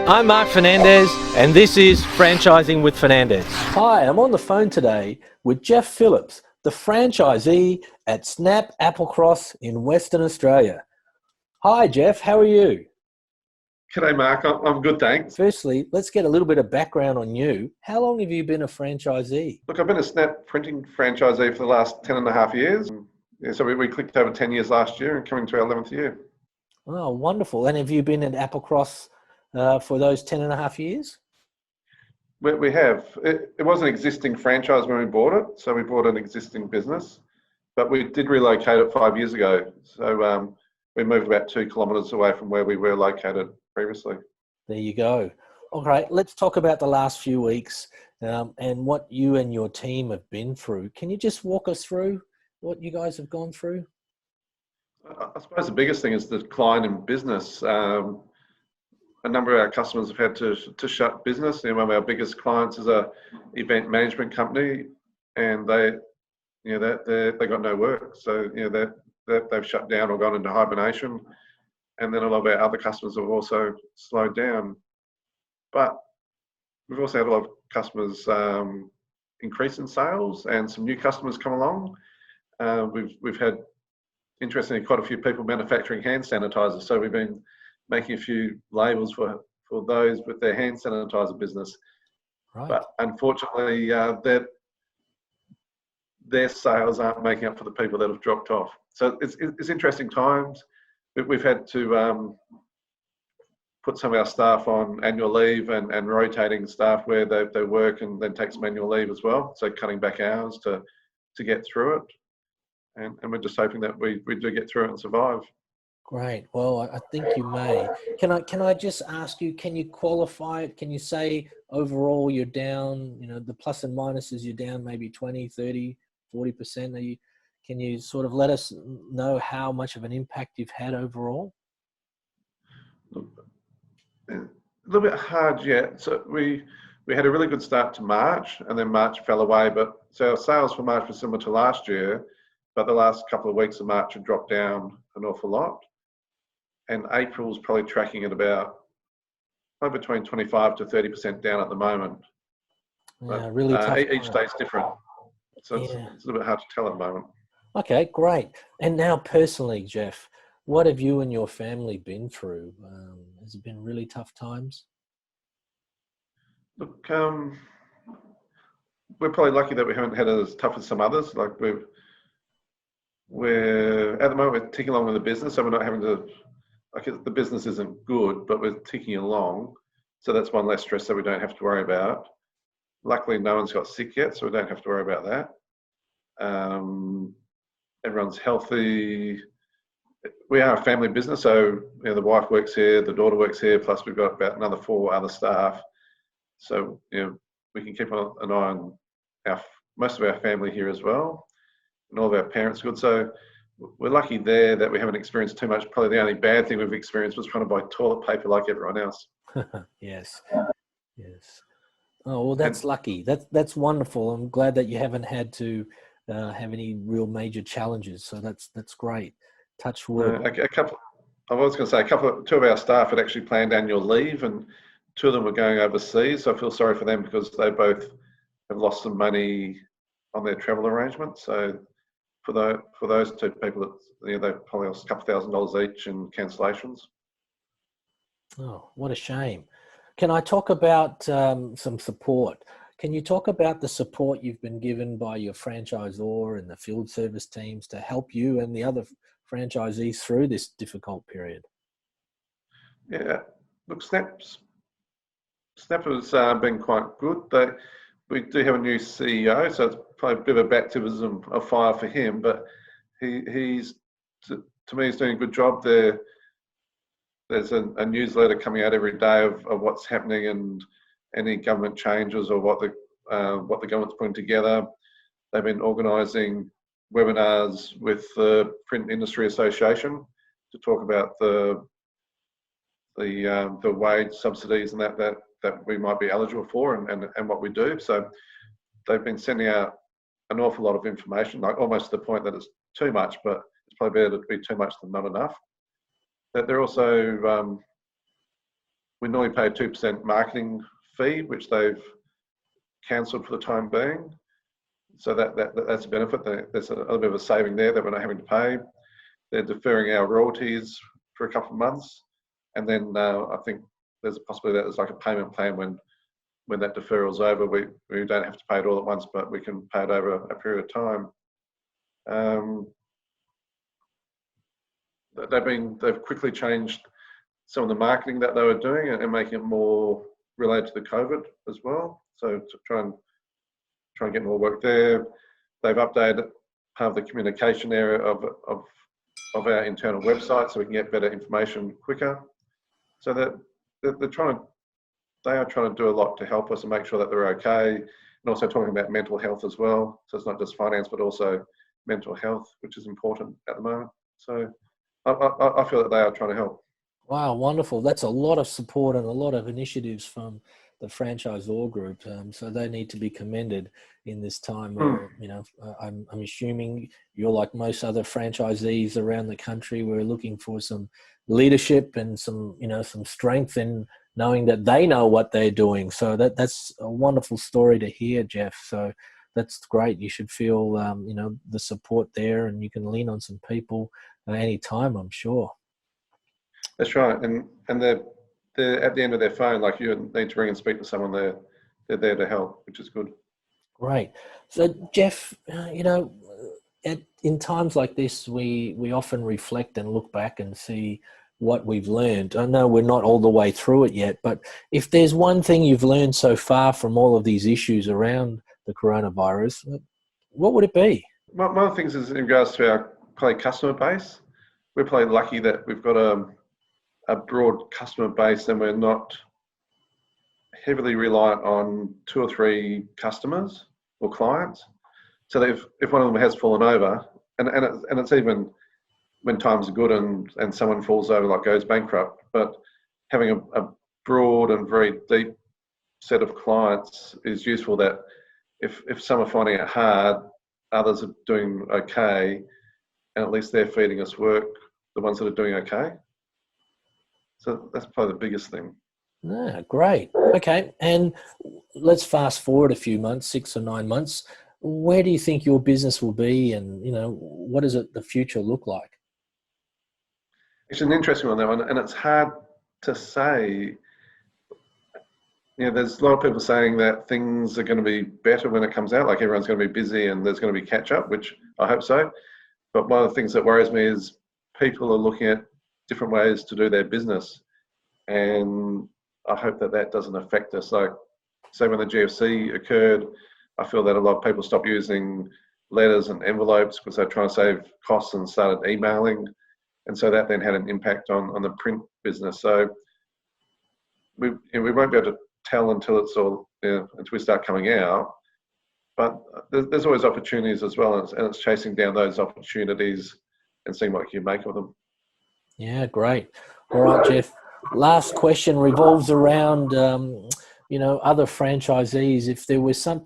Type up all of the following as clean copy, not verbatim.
I'm Mark Fernandez, and this is Franchising with Fernandez. Hi, I'm on the phone today with Geoff Phillips, the franchisee at Snap Applecross in Western Australia. Hi, Geoff. How are you? G'day, Mark. I'm good, thanks. Firstly, let's get a little bit of background on you. How long have you been a franchisee? Look, I've been a Snap printing franchisee for the last 10 and a half years. Yeah, so we clicked over 10 years last year and coming to our 11th year. Oh, wonderful. And have you been at Applecross for those 10 and a half years? We have. It was an existing franchise when we bought it, so we bought an existing business, but we did relocate it 5 years ago. So we moved about 2 kilometres away from where we were located previously. There you go. All right, let's talk about the last few weeks and what you and your team have been through. Can you just walk us through what you guys have gone through? I suppose the biggest thing is the decline in business. A number of our customers have had to shut business. One of our biggest clients is a event management company, and they got no work. So they've shut down or gone into hibernation. And then a lot of our other customers have also slowed down. But we've also had a lot of customers increase in sales and some new customers come along. We've had, interestingly, quite a few people manufacturing hand sanitizer. So we've been making a few labels for those with their hand sanitizer business. Right. But unfortunately, their sales aren't making up for the people that have dropped off. So it's interesting times. We've had to put some of our staff on annual leave and rotating staff where they work and then take some annual leave as well. So cutting back hours to get through it. And we're just hoping that we do get through it and survive. Great. Well, I think you may. Can I just ask you, can you qualify it? Can you say overall you're down, the plus and minuses, you're down maybe 20, 30, 40%? Can you sort of let us know how much of an impact you've had overall? A little bit hard yet. So we had a really good start to March, and then March fell away. So our sales for March were similar to last year, but the last couple of weeks of March had dropped down an awful lot. And April's probably tracking at about between 25 to 30% down at the moment. Yeah, really tough. Each day's different. So it's a little bit hard to tell at the moment. Okay, great. And now personally, Geoff, what have you and your family been through? Has it been really tough times? Look, we're probably lucky that we haven't had it as tough as some others. Like we're at the moment we're ticking along with the business, so we're not having to. The business isn't good, but we're ticking along. So that's one less stress that we don't have to worry about. Luckily, no one's got sick yet, so we don't have to worry about that. Everyone's healthy. We are a family business, so the wife works here, the daughter works here, plus we've got about another 4 other staff. So we can keep an eye on most of our family here as well, and all of our parents are good. So we're lucky there that we haven't experienced too much. Probably the only bad thing we've experienced was trying to buy toilet paper like everyone else. Yes. Oh, well, that's lucky. That's wonderful. I'm glad that you haven't had to have any real major challenges. So that's great. Touch wood. I was going to say 2 of our staff had actually planned annual leave, and 2 of them were going overseas. So I feel sorry for them because they both have lost some money on their travel arrangements. So for those 2 people, they probably lost a couple $1,000 each in cancellations. Oh, what a shame. Can I talk about some support? Can you talk about the support you've been given by your franchisor and the field service teams to help you and the other franchisees through this difficult period? Yeah, look, Snap has been quite good. We do have a new CEO, so it's probably a bit of a baptism of fire for him, but he's to me, he's doing a good job there. There's a newsletter coming out every day of what's happening and any government changes or what the government's putting together. They've been organising webinars with the Print Industry Association to talk about the wage subsidies and that we might be eligible for and what we do. So they've been sending out an awful lot of information, like almost to the point that it's too much, but it's probably better to be too much than not enough. That they're also we normally pay a 2% marketing fee, which they've cancelled for the time being. So that's a benefit. There's a little bit of a saving there that we're not having to pay. They're deferring our royalties for a couple of months. And then I think there's a possibility that there's like a payment plan when that deferral's over. We don't have to pay it all at once, but we can pay it over a period of time. They've quickly changed some of the marketing that they were doing and making it more related to the COVID as well. So to try and get more work there. They've updated part of the communication area of our internal website so we can get better information quicker. So that they are trying to do a lot to help us and make sure that they're okay, and also talking about mental health as well. So it's not just finance, but also mental health, which is important at the moment. So I feel that they are trying to help. Wow, wonderful. That's a lot of support and a lot of initiatives from the franchisor group. So they need to be commended in this time where, I'm assuming you're like most other franchisees around the country. We're looking for some leadership and some strength in knowing that they know what they're doing. So that's a wonderful story to hear, Geoff. So that's great. You should feel, the support there, and you can lean on some people anytime, I'm sure. That's right. And they're at the end of their phone, like you need to ring and speak to someone, they're there to help, which is good. Great. So Geoff, in times like this, we often reflect and look back and see what we've learned. I know we're not all the way through it yet, but if there's one thing you've learned so far from all of these issues around the coronavirus, what would it be? One of the things is in regards to our customer base. We're probably lucky that we've got a broad customer base and we're not heavily reliant on 2 or 3 customers or clients. So that if one of them has fallen over, and it's even when times are good and someone falls over, like goes bankrupt, but having a broad and very deep set of clients is useful, that if some are finding it hard, others are doing okay, and at least they're feeding us work, the ones that are doing okay. So that's probably the biggest thing. Yeah, great. Okay, and let's fast forward a few months, 6 or 9 months. Where do you think your business will be, and what does the future look like? It's an interesting one, that one, and it's hard to say. There's a lot of people saying that things are going to be better when it comes out, like everyone's going to be busy and there's going to be catch up, which I hope so. But one of the things that worries me is people are looking at different ways to do their business, and I hope that doesn't affect us. Like, say when the GFC occurred, I feel that a lot of people stopped using letters and envelopes because they're trying to save costs and started emailing, and so that then had an impact on the print business. So we won't be able to tell until it's all until we start coming out. But there's always opportunities as well, and it's chasing down those opportunities and seeing what you make of them. Yeah, great. All right, Geoff. Last question revolves around other franchisees. If there was some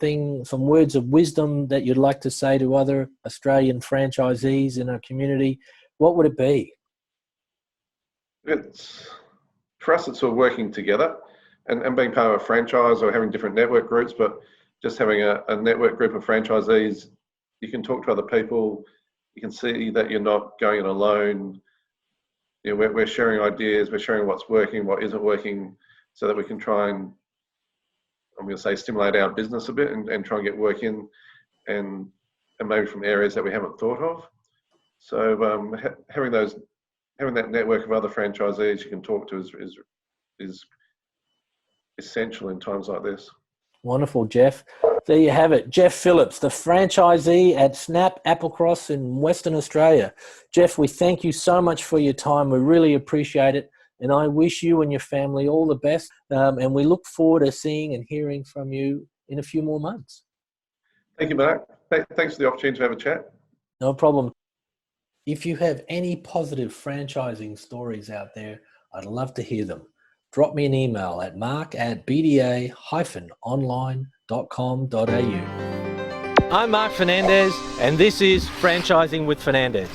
words of wisdom that you'd like to say to other Australian franchisees in our community, what would it be? For us, it's all working together and being part of a franchise, or having different network groups, but just having a network group of franchisees, you can talk to other people, you can see that you're not going it alone. We're sharing ideas, we're sharing what's working, what isn't working, so that we can try and, I'm going to say, stimulate our business a bit and try and get work in, and maybe from areas that we haven't thought of. So having that network of other franchisees you can talk to is essential in times like this. Wonderful, Geoff. There you have it. Geoff Phillips, the franchisee at Snap Applecross in Western Australia. Geoff, we thank you so much for your time. We really appreciate it. And I wish you and your family all the best. And we look forward to seeing and hearing from you in a few more months. Thank you, Mark. Thanks for the opportunity to have a chat. No problem. If you have any positive franchising stories out there, I'd love to hear them. Drop me an email at mark@bda-online.com.au. I'm Mark Fernandez, and this is Franchising with Fernandez.